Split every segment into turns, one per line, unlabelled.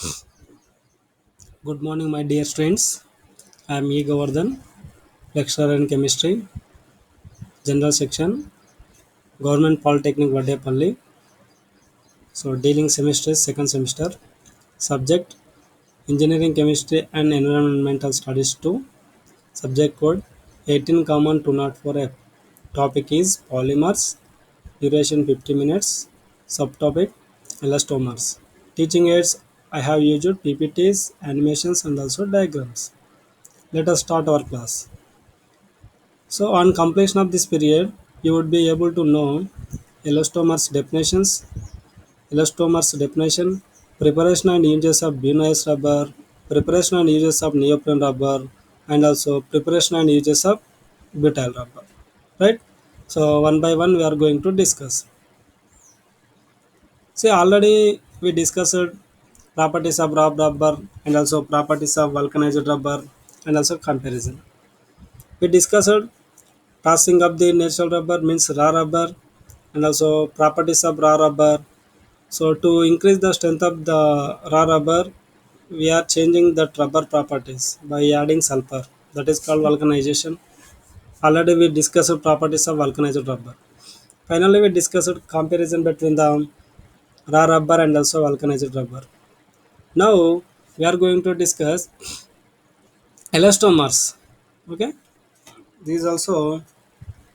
Good morning, my dear students. I am E. Govardhan, lecturer in chemistry, general section, Government Polytechnic Vadepalli. So, dealing semester, second semester. Subject Engineering Chemistry and Environmental Studies 2. Subject code 18 common 204F. Topic is polymers. Duration 50 minutes. Subtopic elastomers. Teaching aids I have used PPTs, animations, and also diagrams. Let us start our class. So on completion of this period, you would be able to know elastomers definition, preparation and uses of bunized rubber, preparation and uses of neoprene rubber, and also preparation and uses of butyl rubber. Right? So one by one we are going to discuss. See, already we discussed properties of raw rubber and also properties of vulcanized rubber and also comparison. We discussed passing of the natural rubber means raw rubber and also properties of raw rubber. So to increase the strength of the raw rubber, we are changing the rubber properties by adding sulfur. That is called vulcanization. Already we discussed properties of vulcanized rubber. Finally, we discussed comparison between the raw rubber and also vulcanized rubber. Now we are going to discuss elastomers. Okay, this is also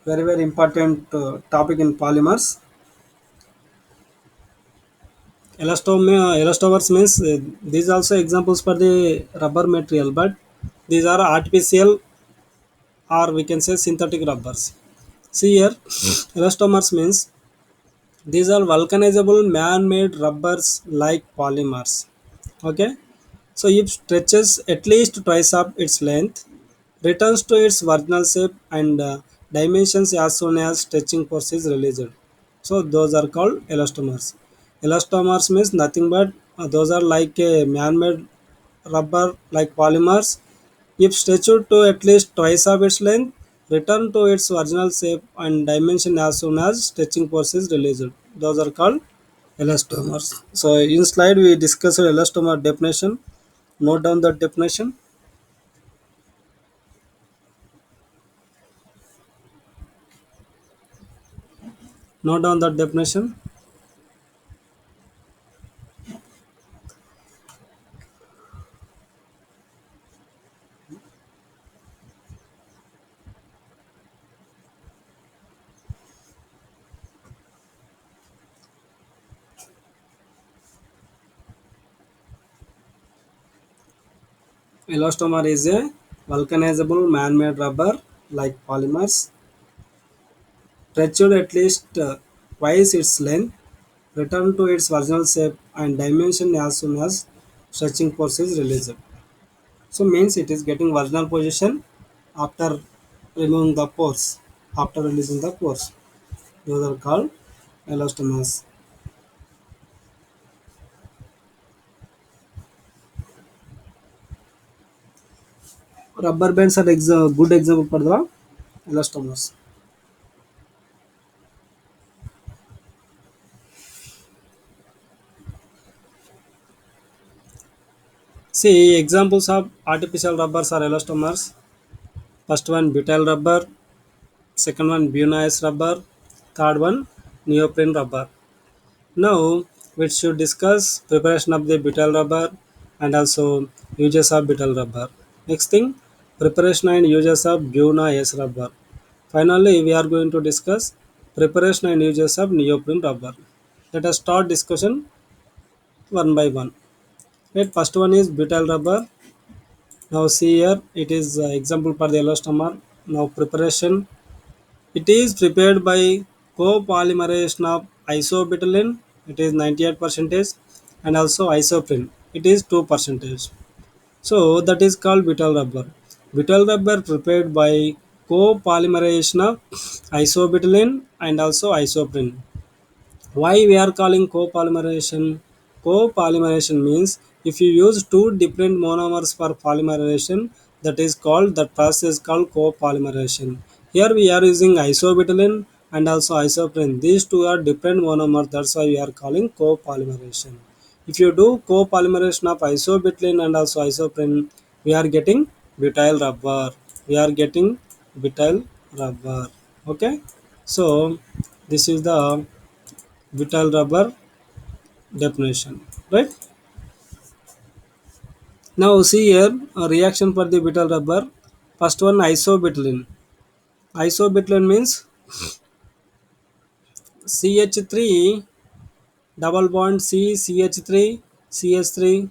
very important topic in polymers. Elastomers means these also examples for the rubber material, but these are artificial or we can say synthetic rubbers. See here, elastomers means these are vulcanizable man-made rubbers like polymers. Okay, so if stretches at least twice of its length, returns to its original shape and dimensions as soon as stretching force is released. So those are called elastomers. Elastomers means nothing but those are like a man-made rubber like polymers. If stretched to at least twice of its length, return to its original shape and dimension as soon as stretching force is released. Those are called elastomers. So in slide we discussed elastomer definition. Note down the definition. Note down the definition. Elastomer is a vulcanizable man-made rubber like polymers, stretched at least twice its length, return to its original shape and dimension as soon as stretching force is released. So means it is getting original position after removing the pores, after releasing the pores. Those are called elastomers. Rubber bands are good example for the elastomers. See examples of artificial rubbers are elastomers. First one butyl rubber, second one bunized rubber, third one neoprene rubber. Now we should discuss preparation of the butyl rubber and also uses of butyl rubber. Next thing, preparation and uses of bunized rubber. Finally, we are going to discuss preparation and uses of neoprene rubber. Let us start discussion one by one. Right, first one is butyl rubber. Now see here, it is example for the elastomer. Now preparation. It is prepared by copolymerization of isobutylene, it is 98 percentage, and also isoprene, it is 2 percentage. So that is called butyl rubber. Butyl rubber prepared by copolymerization of isobutylene and also isoprene. Why we are calling copolymerization? Copolymerization means if you use two different monomers for polymerization, that is called that process called copolymerization. Here we are using isobutylene and also isoprene. These two are different monomers. That's why we are calling copolymerization. If you do copolymerization of isobutylene and also isoprene, we are getting butyl rubber. We are getting butyl rubber. Okay. So this is the butyl rubber definition, right? Now see here a reaction for the butyl rubber. First one isobutylene. Isobutylene means CH3 double bond C CH3 CH3,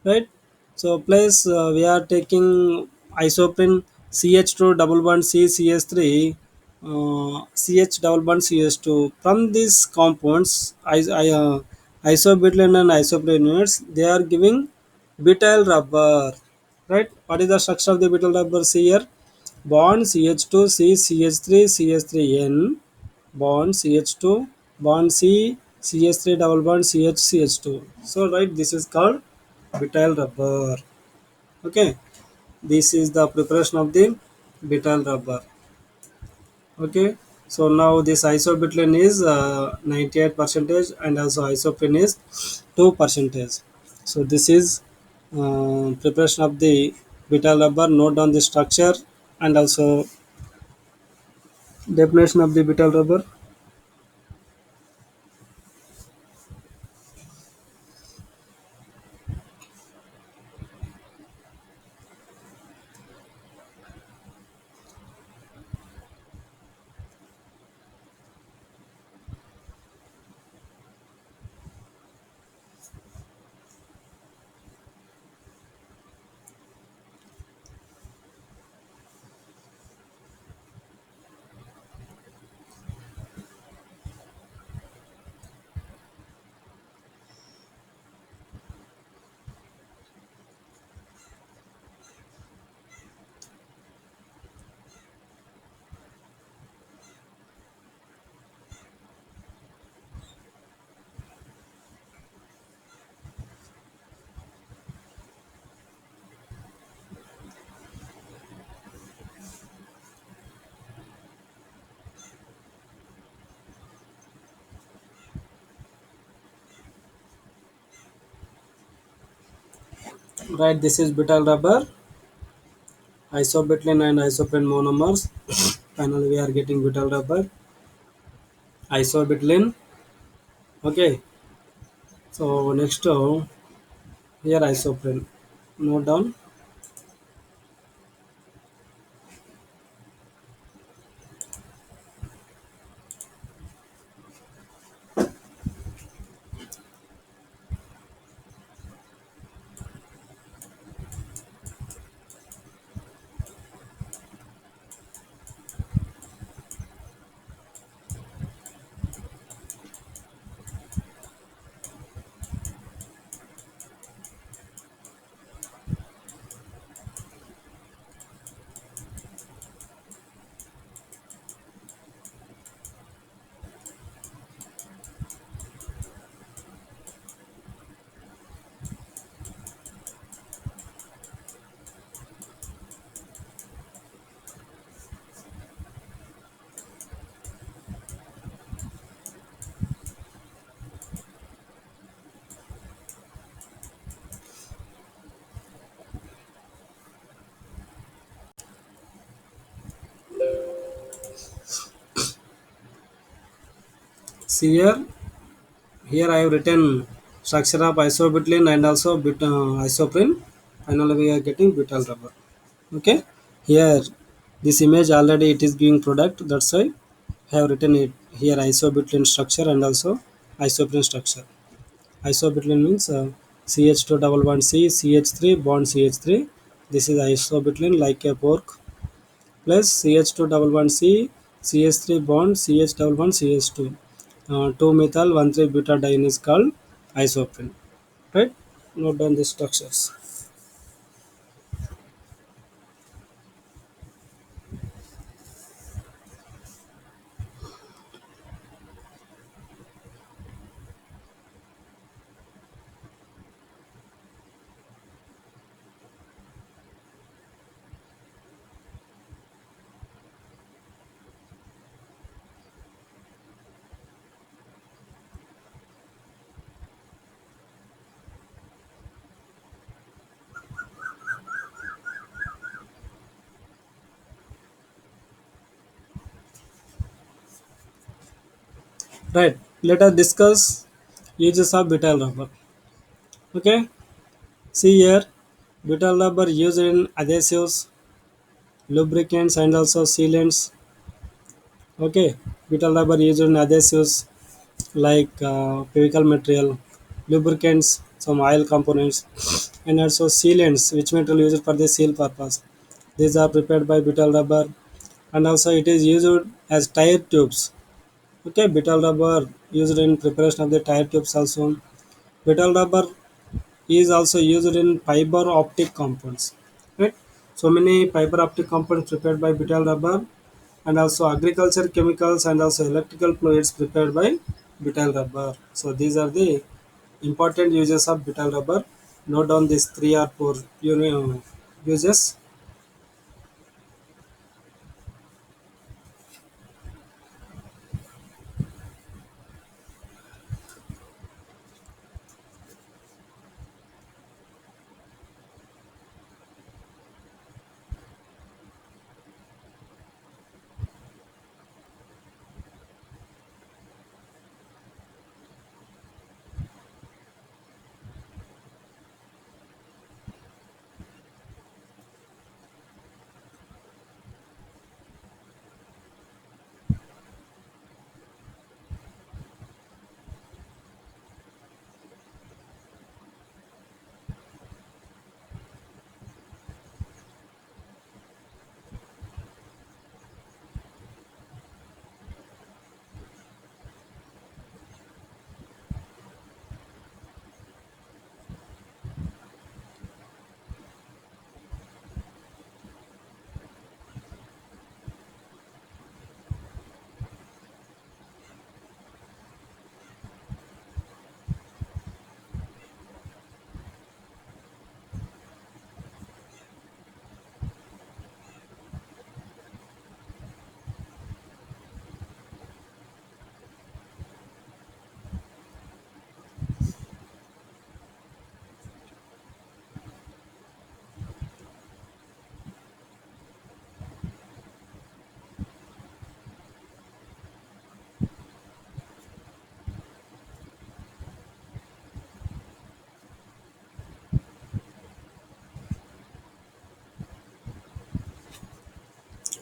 right? So plus we are taking isoprene CH2 double bond C CH3 CH double bond CH2. From these compounds isobutylene and isoprene units, they are giving butyl rubber, right? What is the structure of the butyl rubber? See here, bond CH2 C CH3 CH3N, bond CH2 bond C CH3 double bond CH CH2. So right, this is called butyl rubber. Okay, this is the preparation of the butyl rubber. Okay, so now this isobutylene is 98 percentage and also isoprene is 2 percentage. So this is preparation of the butyl rubber. Note down the structure and also definition of the butyl rubber. Right, this is butyl rubber, isobutylene and isoprene monomers. Finally, we are getting butyl rubber, isobutylene. Okay, so next here isoprene. Note down. See here, here I have written structure of isobutylene and also isoprene. Finally, we are getting butyl rubber. Okay, here this image already it is giving product. That's why I have written it here isobutylene structure and also isoprene structure. Isobutylene means CH2 double bond C CH3 bond CH3. This is isobutylene like a pork plus CH2 double bond C CH3 bond CH double bond CH2. 2 methyl 1,3 butadiene is called isoprene. Right? Note down the structures. Right. Let us discuss uses of butyl rubber. Okay. See here, butyl rubber used in adhesives, lubricants, and also sealants. Okay. Butyl rubber used in adhesives like chemical material, lubricants, some oil components, and also sealants, which material used for the seal purpose. These are prepared by butyl rubber, and also it is used as tire tubes. Okay, butyl rubber used in preparation of the tire tubes also. Butyl rubber is also used in fiber optic compounds. Right? So many fiber optic compounds prepared by butyl rubber, and also agriculture chemicals and also electrical fluids prepared by butyl rubber. So these are the important uses of butyl rubber. Note down these three or four uses.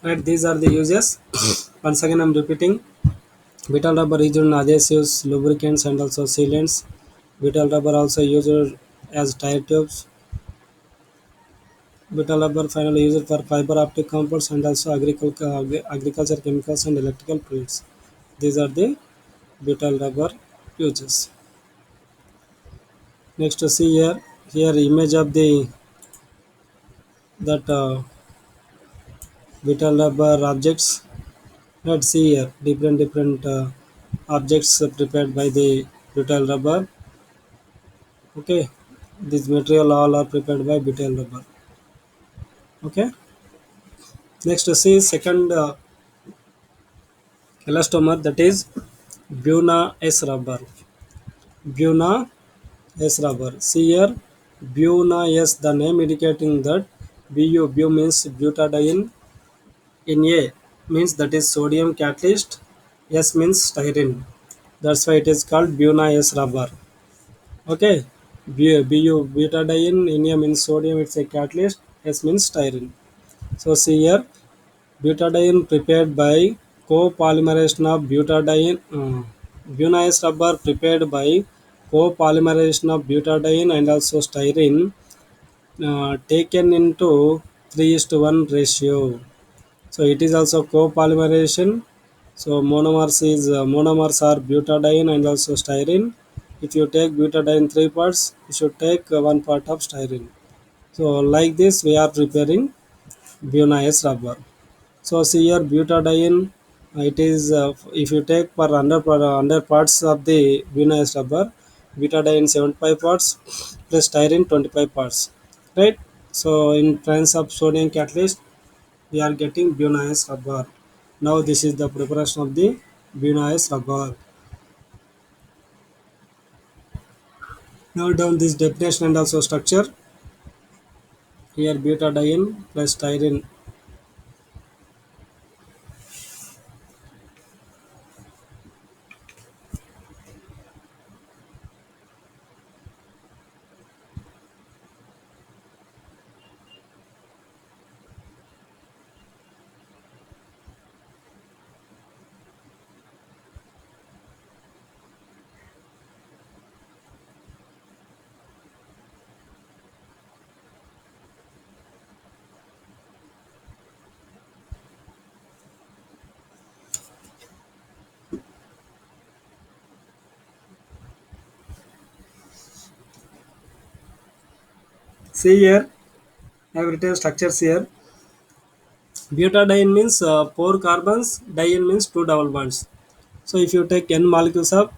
Right, these are the uses. Once again, I'm repeating. Butyl rubber is used in adhesives, lubricants, and also sealants. Butyl rubber also used as tire tubes. Butyl rubber finally used for fiber optic compounds and also agriculture chemicals and electrical fluids. These are the butyl rubber uses. Next, to see here, image of the that butyl rubber objects. Let's see here different objects prepared by the butyl rubber. Okay, this material all are prepared by butyl rubber. Okay, next to see second elastomer, that is Buna S rubber. Buna S rubber. See here, Buna S, the name indicating that Bu means butadiene, in A means that is sodium catalyst, S means styrene. That's why it is called Buna S rubber. Okay, butadiene, in A means sodium, it's a catalyst, S means styrene. So see here, butadiene prepared by copolymerization of butadiene. Bunized rubber prepared by copolymerization of butadiene and also styrene, taken into 3:1 ratio. So it is also copolymerization. So monomers are butadiene and also styrene. If you take butadiene three parts, you should take one part of styrene. So like this, we are preparing bunized rubber. So see here butadiene, it is if you take per 100 parts of the vinous rubber, butadiene 75 parts plus styrene 25 parts, right? So in terms of sodium catalyst, we are getting vinous rubber. Now this is the preparation of the vinous rubber. Now down this definition and also structure. Here butadiene plus styrene. See here, I have written structures here. Butadiene means four carbons, diene means two double bonds. So if you take n molecules of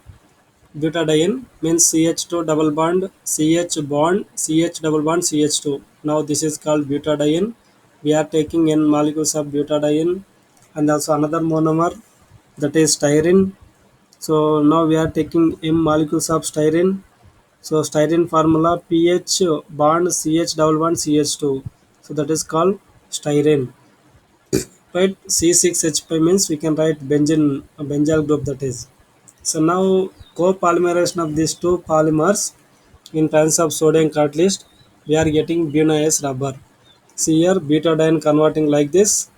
butadiene means CH2 double bond, CH bond, CH double bond, CH2. Now this is called butadiene. We are taking n molecules of butadiene and also another monomer, that is styrene. So now we are taking m molecules of styrene. So styrene formula pH bond CH double bond CH2. So that is called styrene. Right, C6H5 means we can write benzene, a benzyl group, that is. So now copolymerization of these two polymers in presence of sodium catalyst, we are getting bunous rubber. See here, butadiene converting like this.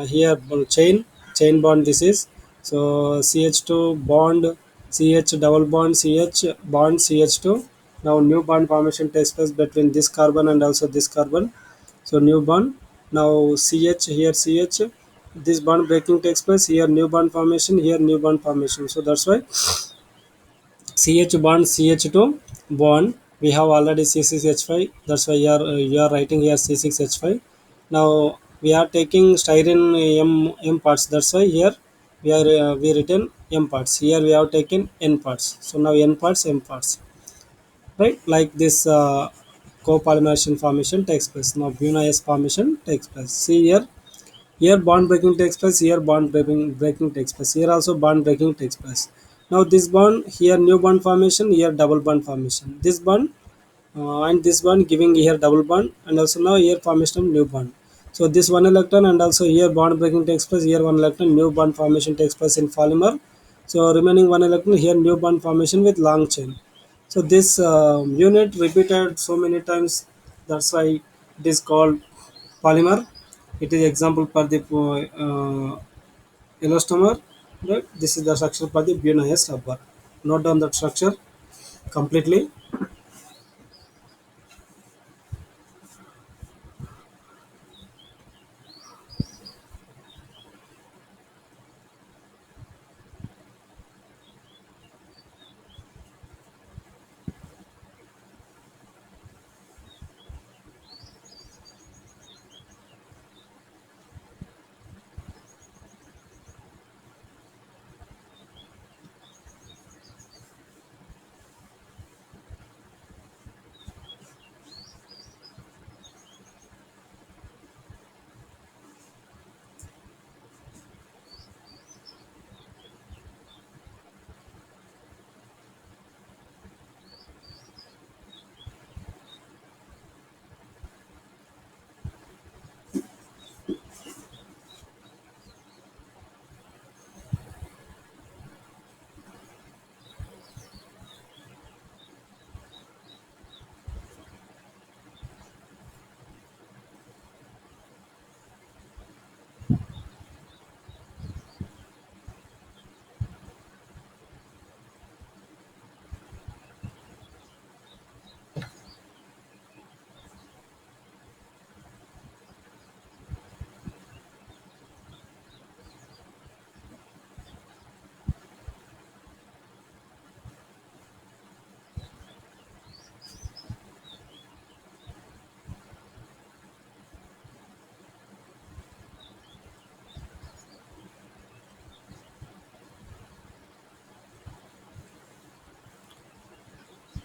Here chain bond this is. So CH2 bond, CH double bond, CH bond, CH2. Now new bond formation takes place between this carbon and also this carbon. So new bond. Now CH here, CH, this bond breaking takes place here, new bond formation here, new bond formation. So that's why CH bond, CH2 bond, we have already C6H5. That's why you are writing here C6H5. Now we are taking styrene M parts. That's why here we written M parts. Here we have taken N parts. So now N parts, M parts, right? Like this copolymerization formation takes place. Now Buna-S formation takes place. See here, here bond breaking takes place, here breaking takes place, here also bond breaking takes place. Now this bond here, new bond formation, here double bond formation, this bond and this bond giving here double bond, and also now here formation of new bond. So this one electron and also here bond breaking takes place, here one electron, new bond formation takes place in polymer. So remaining one electron, here new bond formation with long chain. So this unit repeated so many times, that's why it is called polymer. It is example for the elastomer. Right? This is the structure for the Buena-S rubber. Note down that structure completely.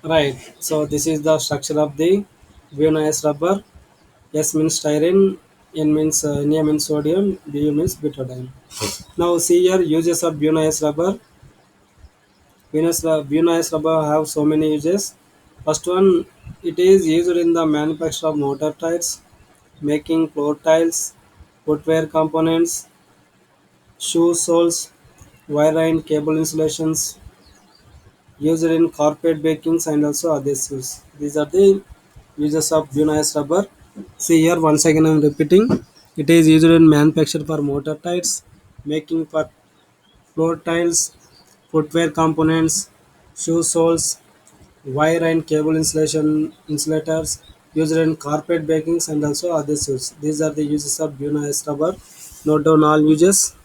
Right. So this is the structure of the Buena-S rubber. S means styrene, N means Na means sodium, Bu means butadiene. Now see here uses of Buena-S rubber. Buena-S rubber have so many uses. First one, it is used in the manufacture of motor tires, making floor tiles, footwear components, shoe soles, wire and cable insulations, used in carpet bakings and also adhesives. These are the uses of Buena-S rubber. See here, once again I am repeating. It is used in manufacture for motor tires, making for floor tiles, footwear components, shoe soles, wire and cable insulators, used in carpet bakings and also adhesives. These are the uses of Buena-S rubber. Note down all uses.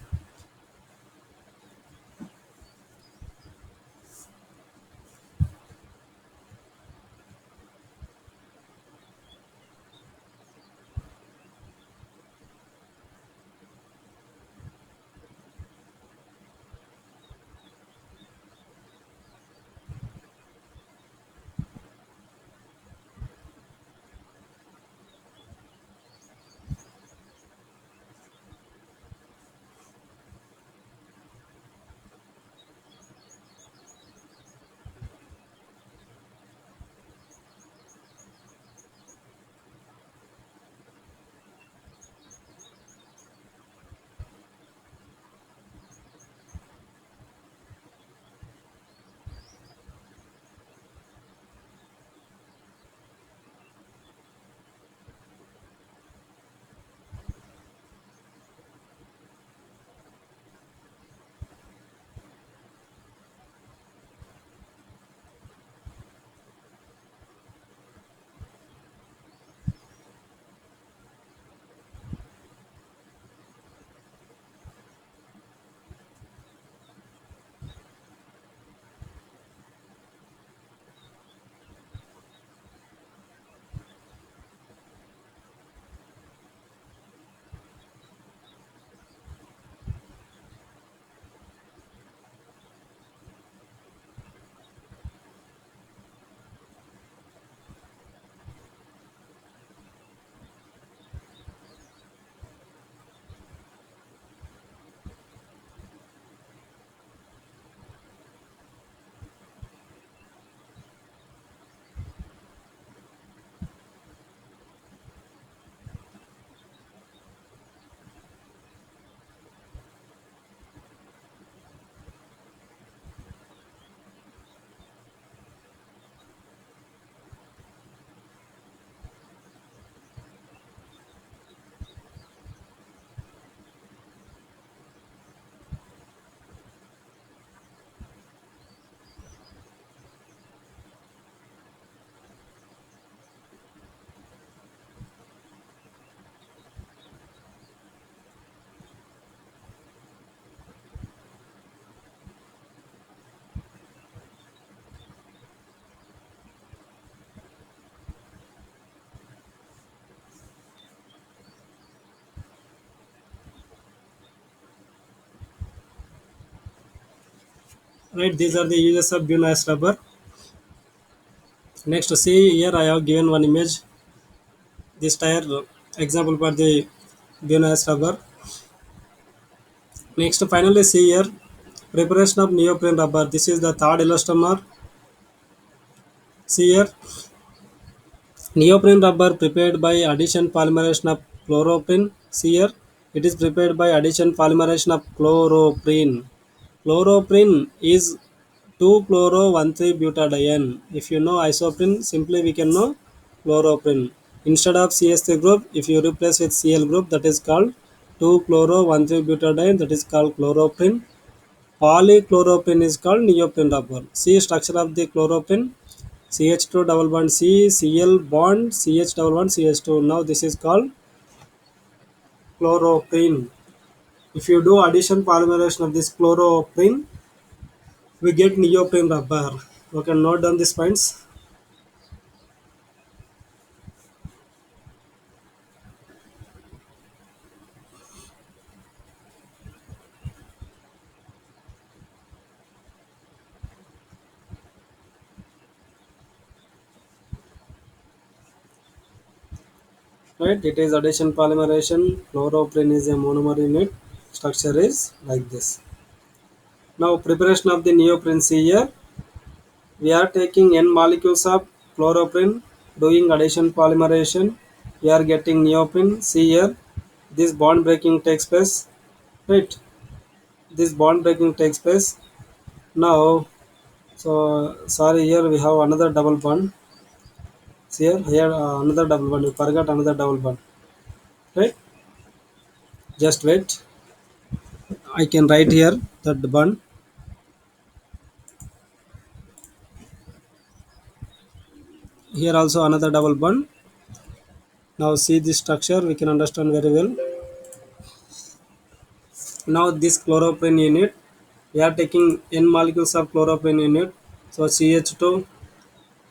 Right, these are the uses of Bunais rubber. Next, see here I have given one image. This tire example for the Bunais rubber. Next, finally see here preparation of neoprene rubber. This is the third elastomer. See here neoprene rubber prepared by addition polymerization of chloroprene. See here it is prepared by addition polymerization of chloroprene. Chloroprene is 2-chloro-1,3-butadiene. If you know isoprene, simply we can know chloroprene. Instead of CH3 group, if you replace with Cl group, that is called 2-chloro-1,3-butadiene, that is called chloroprene. Polychloroprene is called neoprene rubber. See structure of the chloroprene. CH2 double bond C, Cl bond, CH double bond CH2. Now this is called chloroprene. If you do addition polymerization of this chloroprene, we get neoprene rubber. Okay, note down these points. Right, it is addition polymerization. Chloroprene is a monomer unit. Structure is like this. Now preparation of the neoprene. See here we are taking n molecules of chloroprene, doing addition polymerization. We are getting neoprene. See here this bond breaking takes place. Right, this bond breaking takes place. Now, so sorry, here we have another double bond. See here another double bond. You forgot another double bond. Right, just wait. I can write here that bond. Here also another double bond. Now see this structure, we can understand very well. Now this chloroprene unit, we are taking n molecules of chloroprene unit. So CH2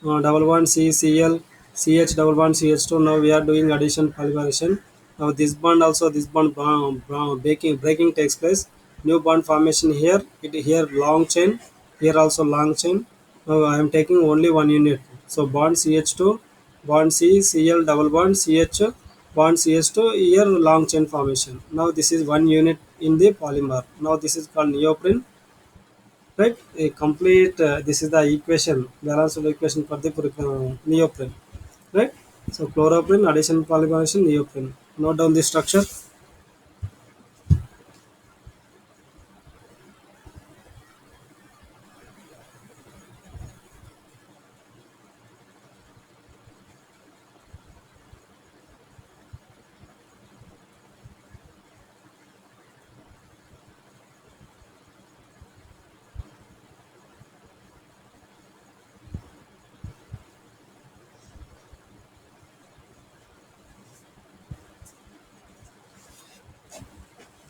double bond CCl, CH double bond CH2. Now we are doing addition polymerization. Now this bond also, this bond breaking takes place. New bond formation here. It here long chain. Here also long chain. Now I am taking only one unit. So bond CH2, bond C, Cl double bond CH, bond CH2. Here long chain formation. Now this is one unit in the polymer. Now this is called neoprene. Right, a complete this is the equation, balance of equation for the neoprene. Right, so chloroprene addition polymerization neoprene. Note down the structure.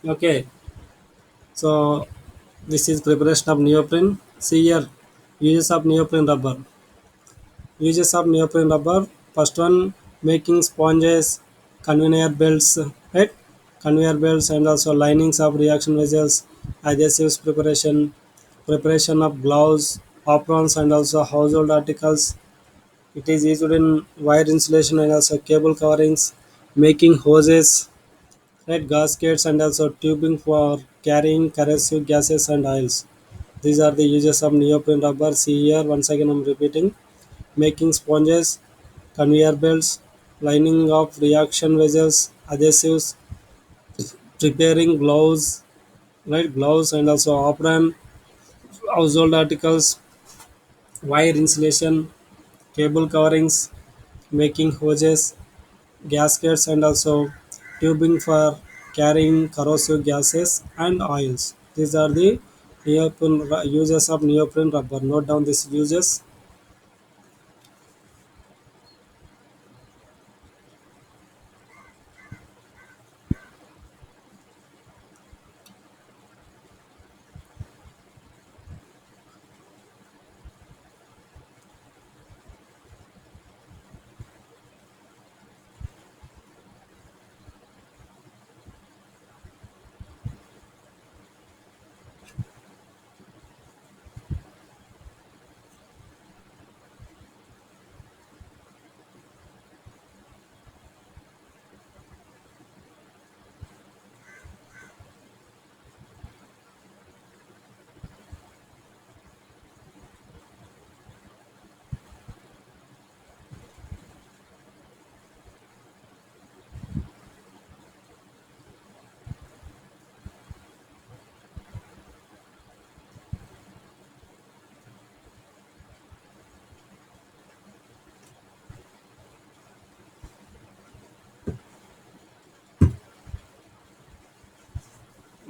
Okay, so this is preparation of neoprene. See here uses of neoprene rubber. Uses of neoprene rubber. First one, making sponges, conveyor belts, right? Conveyor belts and also linings of reaction vessels, adhesives preparation, preparation of gloves, aprons and also household articles. It is used in wire insulation and also cable coverings, making hoses, right? Gaskets and also tubing for carrying corrosive gases and oils. These are the uses of neoprene rubber. See here, once again I'm repeating, making sponges, conveyor belts, lining of reaction vessels, adhesives, preparing gloves, right? Gloves and also apron, household articles, wire insulation, cable coverings, making hoses, gaskets, and also tubing for carrying corrosive gases and oils. These are the uses of neoprene rubber. Note down these uses.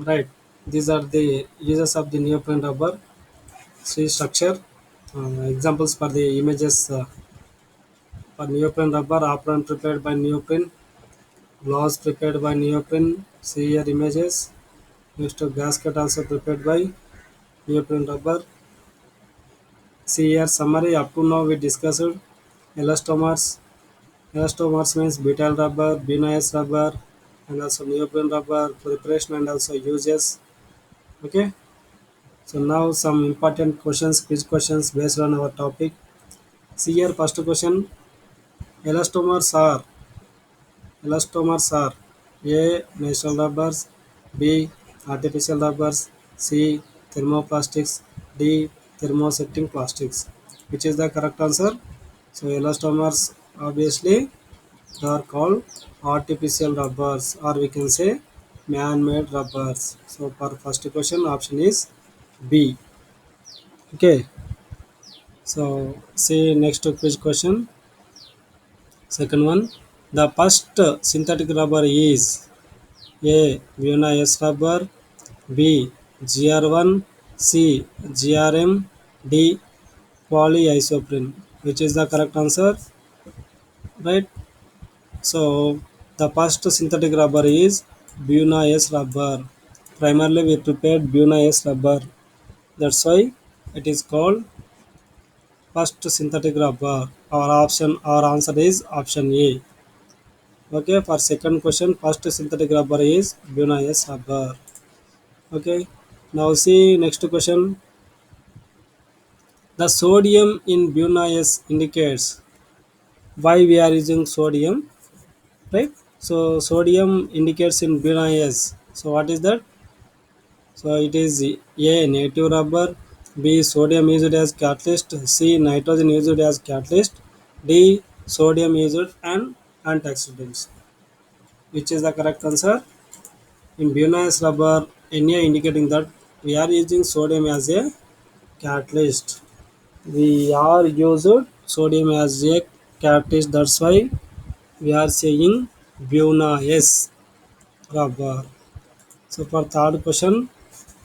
right? These are the uses of the neoprene rubber. See structure. Examples for the images for neoprene rubber: apron prepared by neoprene, gloves prepared by neoprene. See here images. Next to gasket also prepared by neoprene rubber. See here summary. Up to now we discussed elastomers. Elastomers means butyl rubber, vinyl's rubber, and also neoprene rubber preparation and also uses. Okay. So now some important questions, quiz questions based on our topic. See here first question. Elastomers are Elastomers are A. Natural rubbers, B. Artificial rubbers, C. Thermoplastics, D. Thermosetting plastics. Which is the correct answer? So elastomers obviously they are called artificial rubbers, or we can say man-made rubbers. So for first question option is B. Okay. So see next quiz question. Second one. The first synthetic rubber is A. Vienna S rubber, B. GR1, C. GRM, D. Polyisoprene. Which is the correct answer? Right? So the first synthetic rubber is Buna S rubber. Primarily we prepared Buna S rubber. That's why it is called first synthetic rubber. Our answer is option A. Okay, for second question, first synthetic rubber is Buna S rubber. Okay. Now see next question. The sodium in Buna S indicates why we are using sodium, right? So sodium indicates in Buna S. So what is that? So it is A. Native rubber, B. Sodium used as catalyst, C. Nitrogen used as catalyst, D. Sodium used and antioxidants. Which is the correct answer? In Buenos rubber, Na indicating that we are using sodium as a catalyst. We are used sodium as a catalyst. That's why we are saying Buenos rubber. So for third question,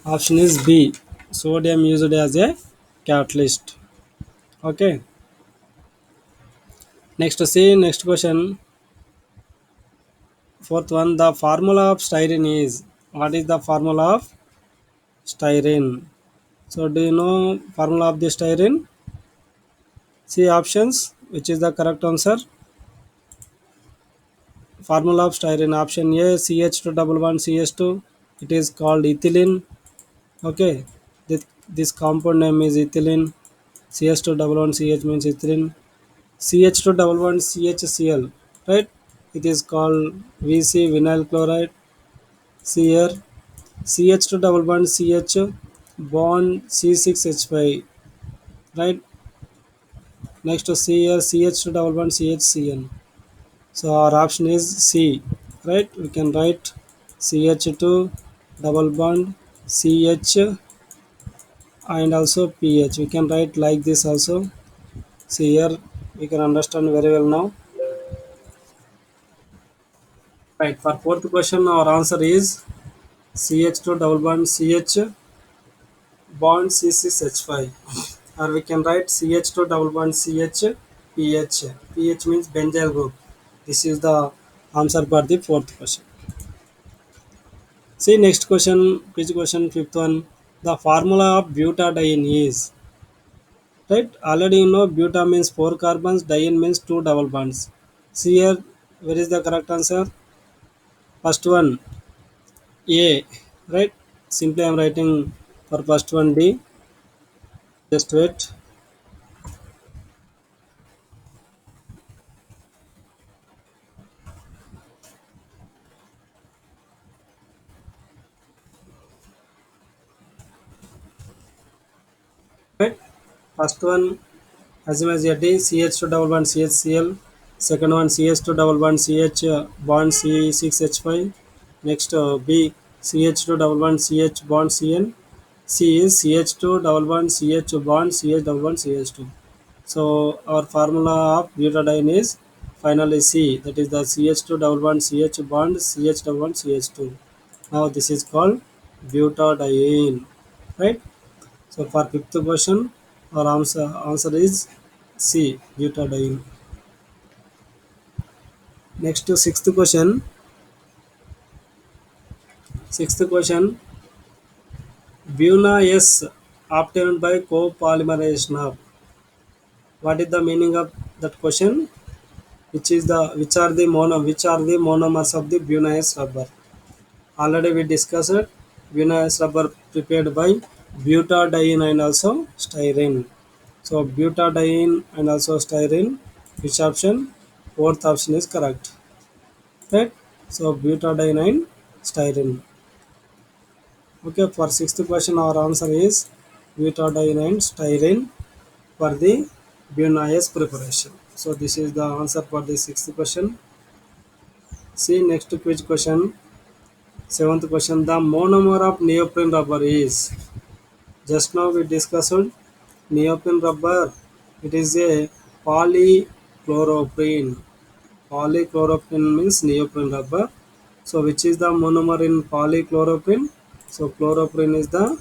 option is B. Sodium used as a catalyst. Okay. Next, see next question. Fourth one, the formula of styrene is. What is the formula of styrene? So do you know formula of the styrene? See options. Which is the correct answer? Formula of styrene. Option A, CH2 double one CH2. It is called ethylene. Okay. This compound name is ethylene. CH2 double one CH means ethylene. CH2 double one CHCl. Right? It is called VC vinyl chloride. See here. CH2 double one CH bond C6H5. Right? Next to C here CH2 double one CHCN. So our option is C, right? We can write CH2 double bond CH and also PH. We can write like this also. See here, we can understand very well now. Right, for fourth question, our answer is CH2 double bond CH bond C6H5. Or we can write CH2 double bond CH PH. PH means benzyl group. This is the answer for the fourth question. See next question, which question, fifth one. The formula of butadiene is, right? Already you know buta means four carbons, diene means two double bonds. See here, where is the correct answer? First one, A, right? Simply I am writing for first one D. Just wait. Right? First one Azimuth CH2 double bond CHCl. Second one CH2 double bond CH bond C6H5. Next B CH2 double bond CH bond Cn. C is CH2 double bond CH bond CH double bond CH2. So our formula of butadiene is finally C, that is the CH2 double bond CH bond CH double bond CH2. Now this is called butadiene, right? So for fifth question, our answer is C, butadiene. Next to sixth question, Buna S obtained by copolymerization of. What is the meaning of that question? Which are the monomers of the Buna S rubber? Already we discussed it. Buna S rubber prepared by butadiene and also styrene. So butadiene and also styrene. Which option? Fourth option is correct. Right? So butadiene and styrene. Okay, for sixth question, our answer is butadiene and styrene for the Bunay's preparation. So this is the answer for the sixth question. See next quiz question. Seventh question. The monomer of neoprene rubber is. Just now we discussed neoprene rubber. It is a polychloroprene. Polychloroprene means neoprene rubber. So which is the monomer in polychloroprene? So chloroprene is the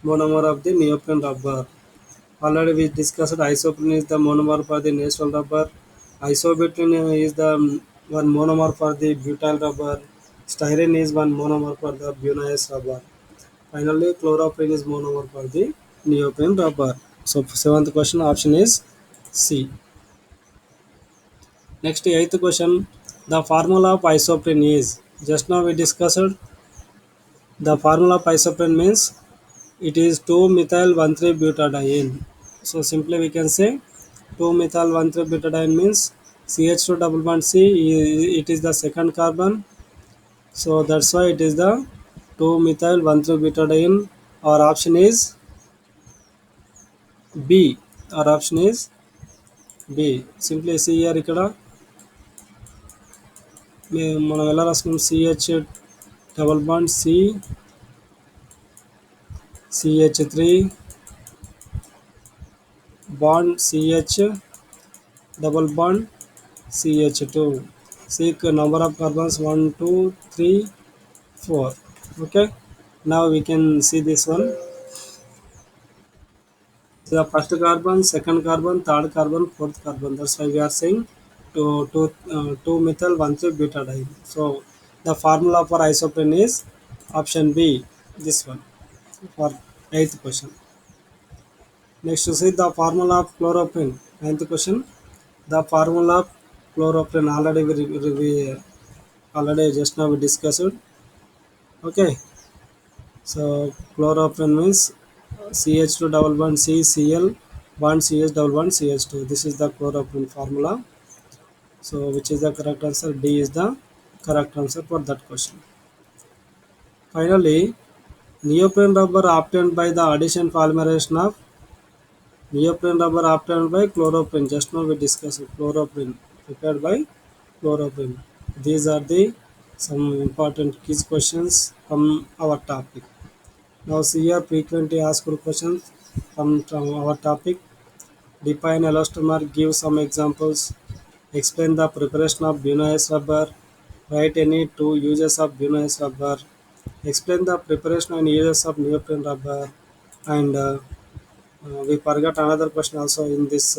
monomer of the neoprene rubber. Already we discussed isoprene is the monomer for the natural rubber. Isobutene is the one monomer for the butyl rubber. Styrene is one monomer for the bunase rubber. Finally, chloroprene is monomer for the neoprene rubber. So seventh question option is C. Next eighth question. The formula of isoprene is. Just now we discussed the formula of isoprene means it is 2-methyl-1,3-butadiene. So simply we can say 2-methyl-1,3-butadiene means CH2 double bond C, it is the second carbon. So that's why it is the 2-methyl-1,3-butadiene. Our option is B. Our option is B. Simply see here ఇక్కడ మనం ఎలా రాసుకున్నాం CH double bond C CH3 bond CH double bond CH2. Seek number of carbons 1, 2, 3, 4. Okay. Now we can see this one. So the first carbon, second carbon, third carbon, fourth carbon. That's why we are saying 2 methyl 1,3 butadiene. So the formula for isoprene is option B. This one for eighth question. Next to see the formula of chloroprene. Ninth question. The formula of chloroprene already just now we discussed. Okay. So chloroprene means CH2 double bond CCl bond CH double bond CH2. This is the chloroprene formula. So which is the correct answer? D is the correct answer for that question. Finally, neoprene rubber obtained by the addition polymerization of neoprene rubber obtained by chloroprene. Just now we discussed chloroprene prepared by chloroprene. These are the some important quiz questions from our topic. Now see here frequently asked questions from our topic. Define elastomer, give some examples. Explain the preparation of Bunay's rubber. Write any two uses of Bunay's rubber. Explain the preparation and uses of neoprene rubber. And we forgot another question also in this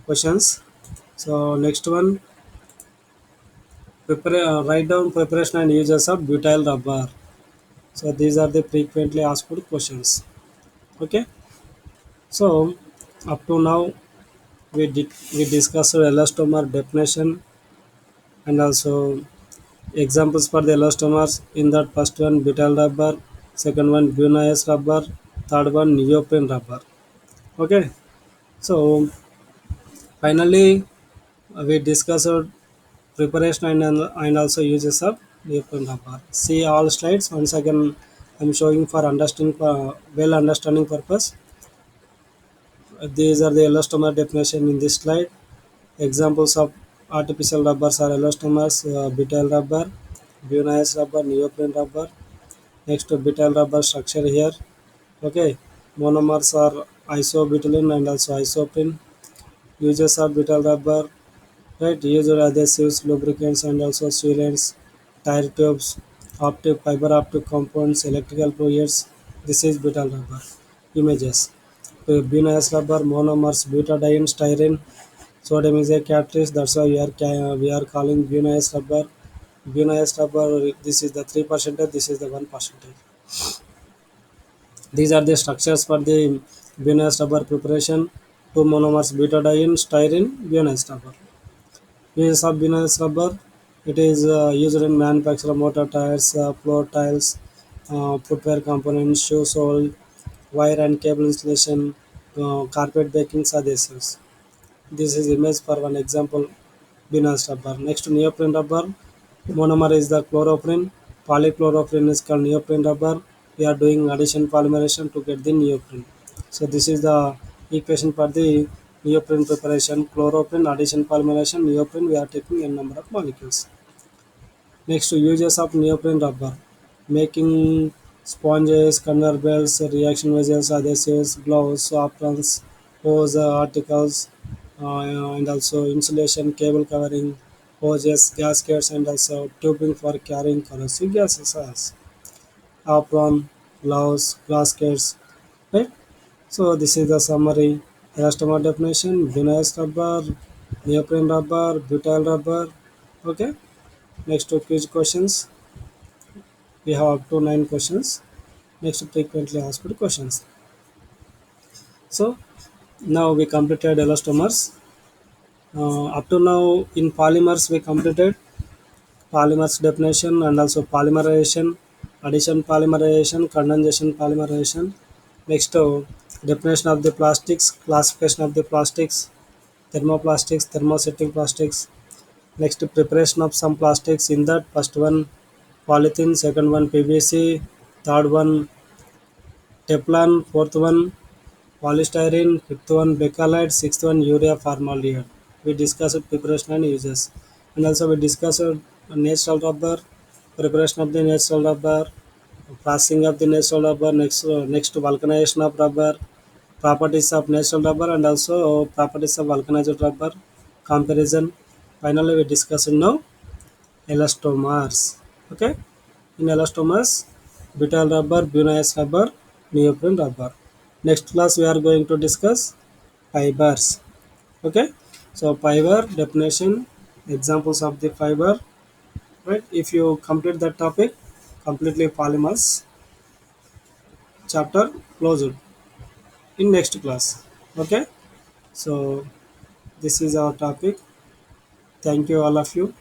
questions. So next one, write down preparation and uses of butyl rubber. So these are the frequently asked questions. Okay. So up to now we discussed elastomer definition and also examples for the elastomers. In that first one butyl rubber, second one Bunay's rubber, third one neoprene rubber. Okay. So finally we discussed preparation and also uses of neoprene rubber. See all slides once again. I'm showing for understanding well understanding purpose. These are the elastomer definition in this slide. Examples of artificial rubbers are elastomers, butyl rubber, Bunay's rubber, neoprene rubber. Next to butyl rubber structure here. Okay, monomers are isobutylene and also isoprene. Uses of butyl rubber, right? Used adhesives, lubricants, and also sealants, tire tubes. optic fiber optic compounds, electrical fluids. This is butyl rubber. Images. Bunous rubber, monomers, butadiene, styrene. Sodium is a catalyst. That's why we are calling bunous rubber. Bunous rubber. This is the 3%. This is the 1%. These are the structures for the bunous rubber preparation. Two monomers, butadiene, styrene, bunous rubber. Uses of bunous rubber. It is used in manufacture motor tires, floor tiles, footwear components, shoe sole, wire and cable installation, carpet baking adhesives. This is image for one example. Bunous rubber. Next, neoprene rubber. Monomer is the chloroprene. Polychloroprene is called neoprene rubber. We are doing addition polymerization to get the neoprene. So this is the equation for the neoprene preparation. Chloroprene, addition polymerization, neoprene. We are taking n number of molecules. Next, uses of neoprene rubber. Making sponges, conveyor belts, reaction vessels, adhesives, gloves, aprons, hose, articles, and also insulation, cable covering, hoses, gaskets, and also tubing for carrying corrosive gases as apron, gloves, gaskets, right? So this is the summary. Elastomer definition: vinous rubber, neoprene rubber, butyl rubber. Okay. Next to quiz questions. We have up to 9 questions. Next to frequently asked questions. So now we completed elastomers. Up to now in polymers we completed polymers definition and also polymerization, addition polymerization, condensation polymerization. Next definition of the plastics, classification of the plastics, thermoplastics, thermostatic plastics. Next preparation of some plastics. In that first one polythene, second one PVC, third one Teflon, fourth one polystyrene, fifth one bakelite, sixth one urea formaldehyde. We discussed preparation and uses. And also we discussed natural rubber, preparation of the natural rubber, processing of the natural rubber, next vulcanization of rubber, properties of natural rubber and also properties of vulcanized rubber, comparison. Finally we discussed now elastomers. Okay. In elastomers, butyl rubber, bunous rubber, neoprene rubber. Next class we are going to discuss fibers. Okay. So fiber definition, examples of the fiber. Right. If you complete that topic, completely polymers chapter closed in next class. Okay. So this is our topic. Thank you all of you.